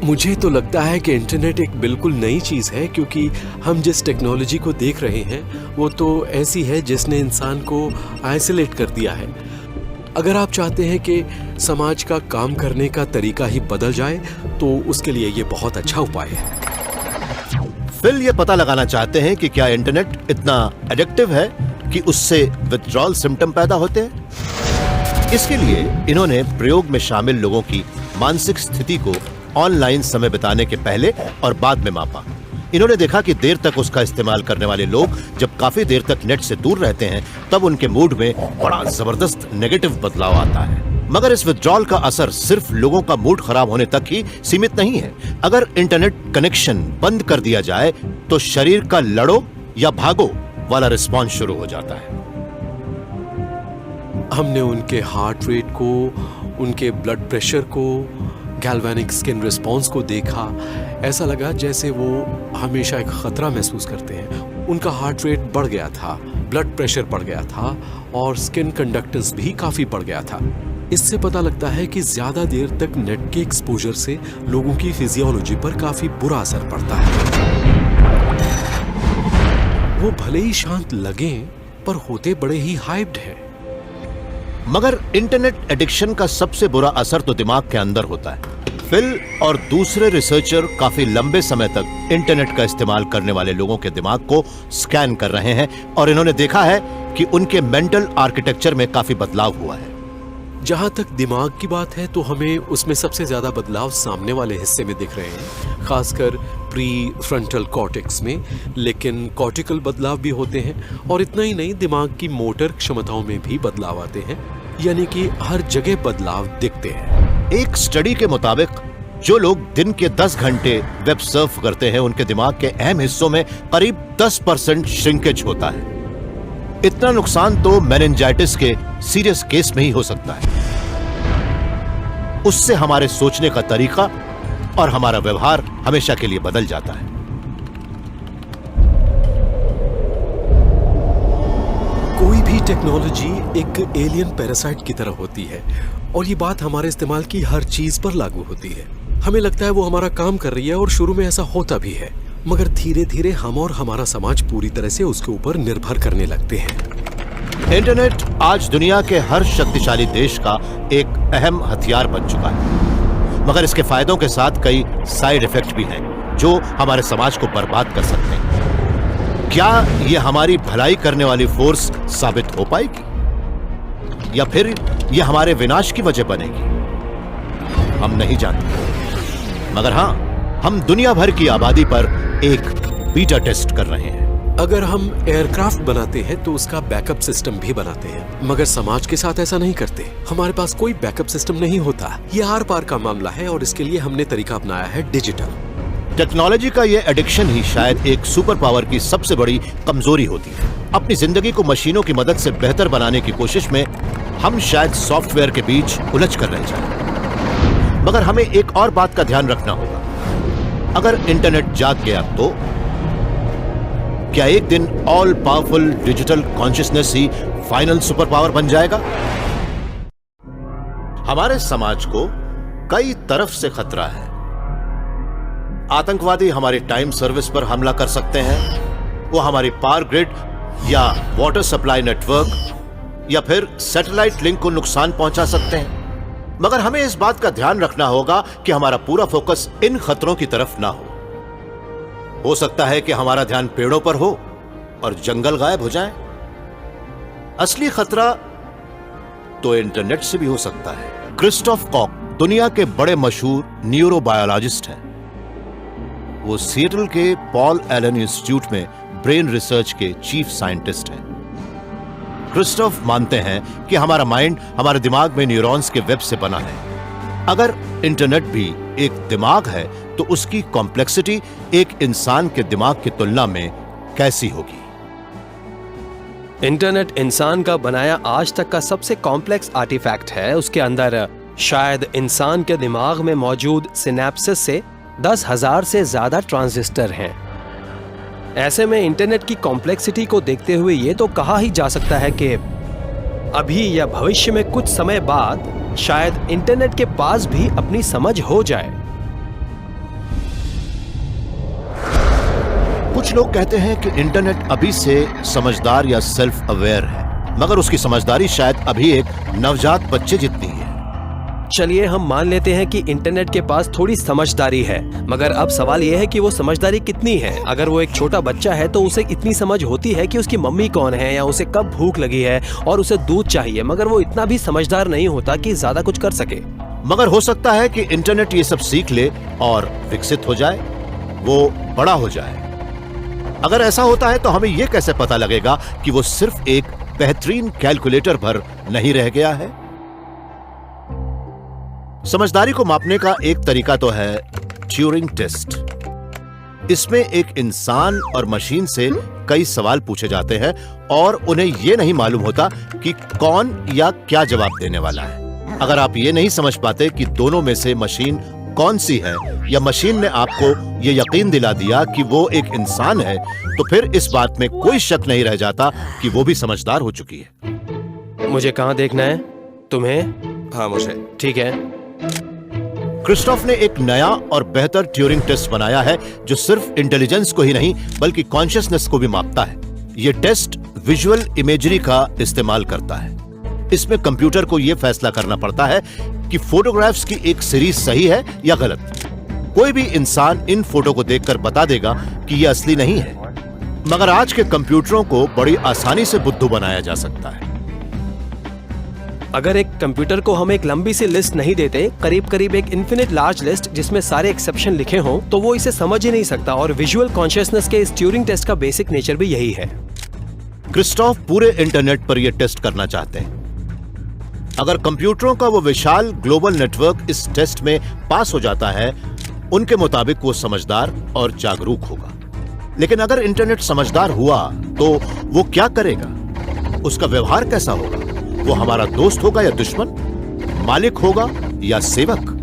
मुझे तो लगता है कि इंटरनेट एक बिल्कुल नई चीज़ है, क्योंकि हम जिस टेक्नोलॉजी को देख रहे हैं वो तो ऐसी है जिसने इंसान को आइसोलेट कर दिया है। अगर आप चाहते हैं कि समाज का काम करने का तरीका ही बदल जाए तो उसके लिए ये बहुत अच्छा उपाय है। फिल ये पता लगाना चाहते हैं कि क्या इंटरनेट इतना एडिक्टिव है कि उससे विथड्रॉल सिम्टम पैदा होते हैं। इसके लिए इन्होंने प्रयोग में शामिल लोगों की मानसिक स्थिति को ऑनलाइन समय बिताने के पहले और बाद में मापा। इन्होंने देखा कि देर तक उसका इस्तेमाल करने वाले लोग जब काफी देर तक नेट से दूर रहते हैं तब उनके मूड में बड़ा जबरदस्त नेगेटिव बदलाव आता है। मगर इस विथड्रॉल का असर सिर्फ लोगों का मूड खराब होने तक ही सीमित नहीं है। अगर इंटरनेट कनेक्शन बंद कर दिया जाए तो शरीर का लड़ो या भागो वाला रिस्पॉन्स शुरू हो जाता है। हमने उनके हार्ट रेट को, उनके ब्लड प्रेशर को, गैल्वेनिक स्किन रिस्पॉन्स को देखा। ऐसा लगा जैसे वो हमेशा एक खतरा महसूस करते हैं। उनका हार्ट रेट बढ़ गया था, ब्लड प्रेशर बढ़ गया था और स्किन कंडक्टेंस भी काफी बढ़ गया था। इससे पता लगता है कि ज्यादा देर तक नेट के एक्सपोजर से लोगों की फिजियोलॉजी पर काफी बुरा असर पड़ता है। वो भले ही शांत लगे पर होते बड़े ही हाइप्ड है। मगर इंटरनेट एडिक्शन का सबसे बुरा असर तो दिमाग के अंदर होता है। फिल और दूसरे रिसर्चर काफी लंबे समय तक इंटरनेट का इस्तेमाल करने वाले लोगों के दिमाग को स्कैन कर रहे हैं और इन्होंने देखा है कि उनके मेंटल आर्किटेक्चर में काफी बदलाव हुआ है। जहां तक दिमाग की बात है तो हमें उसमें सबसे ज्यादा बदलाव सामने वाले हिस्से में दिख रहे हैं, खासकर प्री फ्रंटल कॉर्टेक्स में। लेकिन कॉर्टिकल बदलाव भी होते हैं और इतना ही नहीं, दिमाग की मोटर क्षमताओं में भी बदलाव आते हैं, यानी कि हर जगह बदलाव दिखते हैं। एक स्टडी के मुताबिक जो लोग दिन के 10 घंटे वेब सर्फ करते हैं उनके दिमाग के अहम हिस्सों में करीब 10% श्रिंकेज होता है। इतना नुकसान तो मेनिंजाइटिस के सीरियस केस में ही हो सकता है। उससे हमारे सोचने का तरीका और हमारा व्यवहार हमेशा के लिए बदल जाता है। कोई भी टेक्नोलॉजी एक एलियन पैरासाइट की तरह होती है और ये बात हमारे इस्तेमाल की हर चीज पर लागू होती है। हमें लगता है वो हमारा काम कर रही है और शुरू में ऐसा होता भी है, मगर धीरे धीरे हम और हमारा समाज पूरी तरह से उसके ऊपर निर्भर करने लगते हैं। इंटरनेट आज दुनिया के हर शक्तिशाली देश का एक अहम हथियार बन चुका है, मगर इसके फायदों के साथ कई साइड इफेक्ट भी हैं जो हमारे समाज को बर्बाद कर सकते हैं। क्या यह हमारी भलाई करने वाली फोर्स साबित हो पाएगी या फिर यह हमारे विनाश की वजह बनेगी, हम नहीं जानते। मगर हां, हम दुनिया भर की आबादी पर एक बीटा टेस्ट कर रहे हैं। अगर हम एयरक्राफ्ट बनाते हैं तो उसका बैकअप सिस्टम भी बनाते हैं, मगर समाज के साथ ऐसा नहीं करते। हमारे पास कोई बैकअप सिस्टम नहीं होता। यह आर पार का मामला है और इसके लिए हमने तरीका अपनाया है डिजिटल। टेक्नोलॉजी का यह एडिक्शन ही शायद एक सुपर पावर की सबसे बड़ी कमजोरी होती है। अपनी जिंदगी को मशीनों की मदद से बेहतर बनाने की कोशिश में हम शायद सॉफ्टवेयर के बीच उलझ कर रह जाएं। मगर हमें एक और बात का ध्यान रखना होगा। अगर इंटरनेट जाग गया तो क्या एक दिन ऑल पावरफुल डिजिटल कॉन्शियसनेस ही फाइनल सुपर पावर बन जाएगा? हमारे समाज को कई तरफ से खतरा है। आतंकवादी हमारी टाइम सर्विस पर हमला कर सकते हैं, वो हमारी पावर ग्रिड या वाटर सप्लाई नेटवर्क या फिर सैटेलाइट लिंक को नुकसान पहुंचा सकते हैं। मगर हमें इस बात का ध्यान रखना होगा कि हमारा पूरा फोकस इन खतरों की तरफ ना हो सकता है कि हमारा ध्यान पेड़ों पर हो और जंगल गायब हो जाए। असली खतरा तो इंटरनेट से भी हो सकता है। क्रिस्टोफ कॉक दुनिया के बड़े मशहूर न्यूरोबायोलॉजिस्ट हैं। वो सिएटल के पॉल एलन इंस्टीट्यूट में ब्रेन रिसर्च के चीफ साइंटिस्ट हैं। क्रिस्टोफ मानते हैं कि हमारा माइंड हमारे दिमाग में न्यूरॉन्स के वेब से बना है। अगर इंटरनेट भी एक दिमाग है तो उसकी कॉम्प्लेक्सिटी एक इंसान के दिमाग की तुलना में कैसी होगी? इंटरनेट इंसान का बनाया आज तक का सबसे कॉम्प्लेक्स आर्टिफैक्ट है। उसके अंदर शायद इंसान के दिमाग में मौजूद सिनेप्सिस से 10,000 से ज्यादा ट्रांजिस्टर हैं। ऐसे में इंटरनेट की कॉम्प्लेक्सिटी को देखते हुए ये तो कहा ही जा सकता है कि अभी या भविष्य में कुछ समय बाद शायद इंटरनेट के पास भी अपनी समझ हो जाए। कुछ लोग कहते हैं कि इंटरनेट अभी से समझदार या सेल्फ अवेयर है, मगर उसकी समझदारी शायद अभी एक नवजात बच्चे जितनी है। चलिए हम मान लेते हैं कि इंटरनेट के पास थोड़ी समझदारी है, मगर अब सवाल यह है कि वो समझदारी कितनी है। अगर वो एक छोटा बच्चा है तो उसे इतनी समझ होती है कि उसकी मम्मी कौन है या उसे कब भूख लगी है और उसे दूध चाहिए, मगर वो इतना भी समझदार नहीं होता कि ज्यादा कुछ कर सके। मगर हो सकता है कि इंटरनेट ये सब सीख ले और विकसित हो जाए, वो बड़ा हो जाए। अगर ऐसा होता है तो हमें यह कैसे पता लगेगा कि वो सिर्फ एक बेहतरीन कैलकुलेटर भर नहीं रह गया है? समझदारी को मापने का एक तरीका तो है ट्यूरिंग टेस्ट। इसमें एक इंसान और मशीन से कई सवाल पूछे जाते हैं और उन्हें यह नहीं मालूम होता कि कौन या क्या जवाब देने वाला है। अगर आप ये नहीं समझ पाते कि दोनों में से मशीन कौन सी है, या मशीन ने आपको ये यकीन दिला दिया कि वो एक इंसान है, तो फिर इस बात में कोई शक नहीं रह जाता कि वो भी समझदार हो चुकी है। मुझे कहाँ देखना है? तुम्हें? हाँ मुझे। ठीक है। क्रिस्टोफ ने एक नया और बेहतर ट्यूरिंग टेस्ट बनाया है जो सिर्फ इंटेलिजेंस को ही नहीं बल्कि कॉन्शियसनेस को भी मापता है। यह टेस्ट विजुअल इमेजरी का इस्तेमाल करता है। इसमें कंप्यूटर को यह फैसला करना पड़ता है कि फोटोग्राफ्स की एक सीरीज सही है या गलत। कोई भी इंसान इन फोटो को देखकर बता देगा कि यह असली नहीं है, मगर आज के कंप्यूटरों को बड़ी आसानी से बुद्धू बनाया जा सकता है। अगर एक कंप्यूटर को हम एक लंबी सी लिस्ट नहीं देते, करीब करीब एक इन्फिनिट लार्ज लिस्ट जिसमें सारे एक्सेप्शन लिखे हों, तो वो इसे समझ ही नहीं सकता। और विजुअल कॉन्शियसनेस के इस ट्यूरिंग टेस्ट का बेसिक नेचर भी यही है। क्रिस्टोफ पूरे इंटरनेट पर यह टेस्ट करना चाहते हैं। अगर कंप्यूटरों का वो विशाल ग्लोबल नेटवर्क इस टेस्ट में पास हो जाता है, उनके मुताबिक वो समझदार और जागरूक होगा। लेकिन अगर इंटरनेट समझदार हुआ तो वो क्या करेगा? उसका व्यवहार कैसा होगा? वो हमारा दोस्त होगा या दुश्मन? मालिक होगा या सेवक?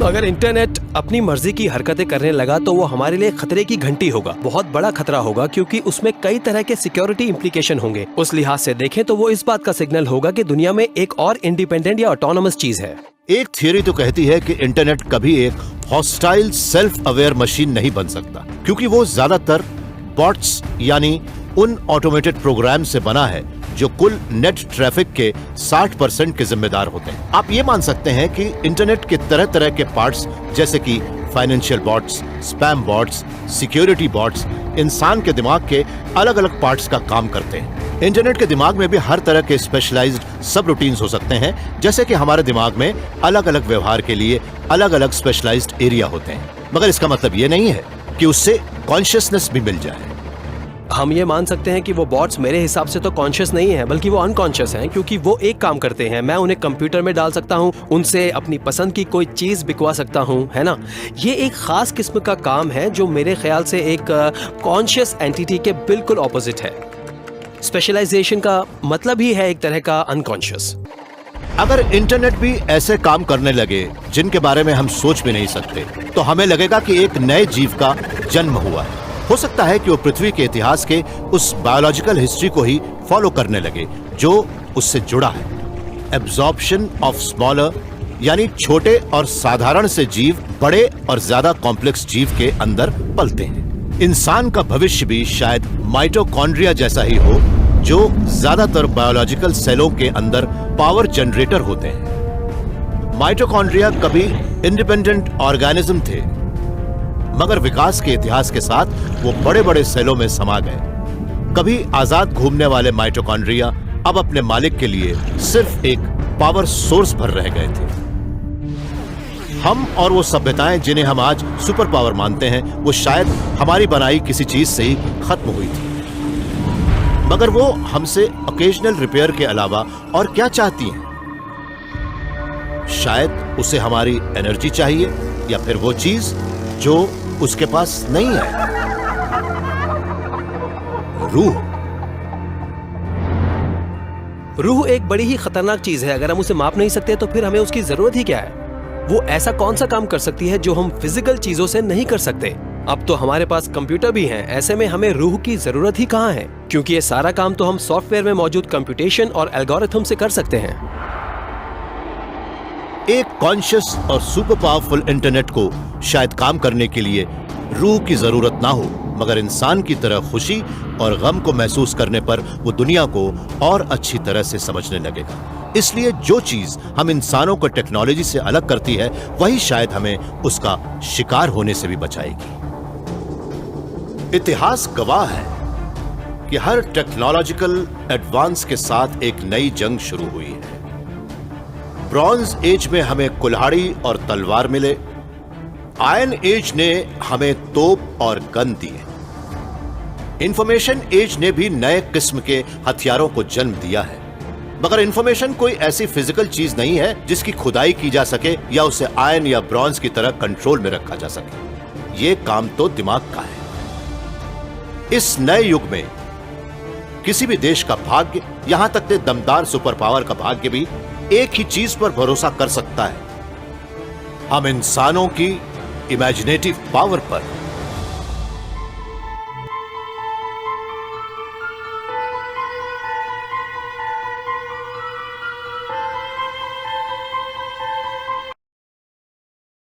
अगर इंटरनेट अपनी मर्जी की हरकतें करने लगा तो वो हमारे लिए खतरे की घंटी होगा। बहुत बड़ा खतरा होगा, क्योंकि उसमें कई तरह के सिक्योरिटी इंप्लीकेशन होंगे। उस लिहाज से देखें तो वो इस बात का सिग्नल होगा कि दुनिया में एक और इंडिपेंडेंट या ऑटोनोमस चीज है। एक थियरी तो कहती है कि इंटरनेट कभी एक हॉस्टाइल सेल्फ अवेयर मशीन नहीं बन सकता, क्योंकि वो ज्यादातर बॉट्स यानी उन ऑटोमेटेड प्रोग्राम से बना है जो कुल नेट ट्रैफिक के 60% के जिम्मेदार होते हैं। आप ये मान सकते हैं कि इंटरनेट के तरह तरह के पार्ट्स जैसे कि financial bots, spam bots, security bots इंसान के दिमाग के अलग अलग पार्ट्स का काम करते हैं। इंटरनेट के दिमाग में भी हर तरह के स्पेशलाइज्ड सब रूटीन्स हो सकते हैं, जैसे कि हमारे दिमाग में अलग अलग व्यवहार के लिए अलग अलग स्पेशलाइज्ड एरिया होते हैं। मगर इसका मतलब ये नहीं है कि उससे कॉन्शियसनेस भी मिल जाए। हम ये मान सकते हैं कि वो बॉट्स मेरे हिसाब से तो कॉन्शियस नहीं है, बल्कि वो अनकॉन्शियस हैं, क्योंकि वो एक काम करते हैं। मैं उन्हें कंप्यूटर में डाल सकता हूँ, उनसे अपनी पसंद की कोई चीज बिकवा सकता हूँ, है ना। ये एक खास किस्म का काम है जो मेरे ख्याल से एक कॉन्शियस एंटिटी के बिल्कुल ऑपोजिट है। स्पेशलाइजेशन का मतलब ही है एक तरह का अनकॉन्शियस। अगर इंटरनेट भी ऐसे काम करने लगे जिनके बारे में हम सोच भी नहीं सकते, तो हमें लगेगा कि एक नए जीव का जन्म हुआ है। हो सकता है कि वो पृथ्वी के इतिहास के उस बायोलॉजिकल हिस्ट्री को ही फॉलो करने लगे जो उससे जुड़ा है। एब्जॉर्प्शन ऑफ स्मॉलर यानी छोटे और साधारण से जीव बड़े और ज्यादा कॉम्प्लेक्स जीव के अंदर पलते हैं। इंसान का भविष्य भी शायद माइटोकॉन्ड्रिया जैसा ही हो, जो ज्यादातर बायोलॉजिकल सेलों के अंदर पावर जनरेटर होते हैं। माइटोकॉन्ड्रिया कभी इंडिपेंडेंट ऑर्गेनिज्म थे, मगर विकास के इतिहास के साथ वो बड़े बड़े सेलों में समा गए। कभी आजाद घूमने वाले माइटोकॉन्ड्रिया अब अपने मालिक के लिए सिर्फ एक पावर सोर्स भर रह गए थे। हम और वो सभ्यताएं जिन्हें हम आज सुपर पावर मानते हैं, वो शायद हमारी बनाई किसी चीज से ही खत्म हुई थी। मगर वो हमसे ओकेजनल रिपेयर के अलावा और क्या चाहती हैं? शायद उसे हमारी एनर्जी चाहिए, या फिर वो चीज जो उसके पास नहीं है, रूह। रूह एक बड़ी ही खतरनाक चीज है। अगर हम उसे माप नहीं सकते तो फिर हमें उसकी जरूरत ही क्या है? वो ऐसा कौन सा काम कर सकती है जो हम फिजिकल चीजों से नहीं कर सकते? अब तो हमारे पास कंप्यूटर भी हैं, ऐसे में हमें रूह की जरूरत ही कहां है? क्योंकि ये सारा काम तो हम सॉफ्टवेयर में मौजूद कंप्यूटेशन और एल्गोरिथम से कर सकते हैं। एक कॉन्शियस और सुपर पावरफुल इंटरनेट को शायद काम करने के लिए रूह की जरूरत ना हो, मगर इंसान की तरह खुशी और गम को महसूस करने पर वो दुनिया को और अच्छी तरह से समझने लगेगा। इसलिए जो चीज हम इंसानों को टेक्नोलॉजी से अलग करती है, वही शायद हमें उसका शिकार होने से भी बचाएगी। इतिहास गवाह है कि हर टेक्नोलॉजिकल एडवांस के साथ एक नई जंग शुरू हुई है। ब्रॉन्ज एज में हमें कुल्हाड़ी और तलवार मिले, आयरन एज ने हमें तोप और गन दिए, इंफॉर्मेशन एज ने भी नए किस्म के हथियारों को जन्म दिया है। मगर इंफॉर्मेशन कोई ऐसी फिजिकल चीज नहीं है जिसकी खुदाई की जा सके या उसे आयरन या ब्रॉन्ज की तरह कंट्रोल में रखा जा सके। यह काम तो दिमाग का है। इस नए युग में किसी भी देश का भाग्य, यहां तक कि दमदार सुपर पावर का भाग्य भी एक ही चीज पर भरोसा कर सकता है, हम इंसानों की इमेजिनेटिव पावर पर।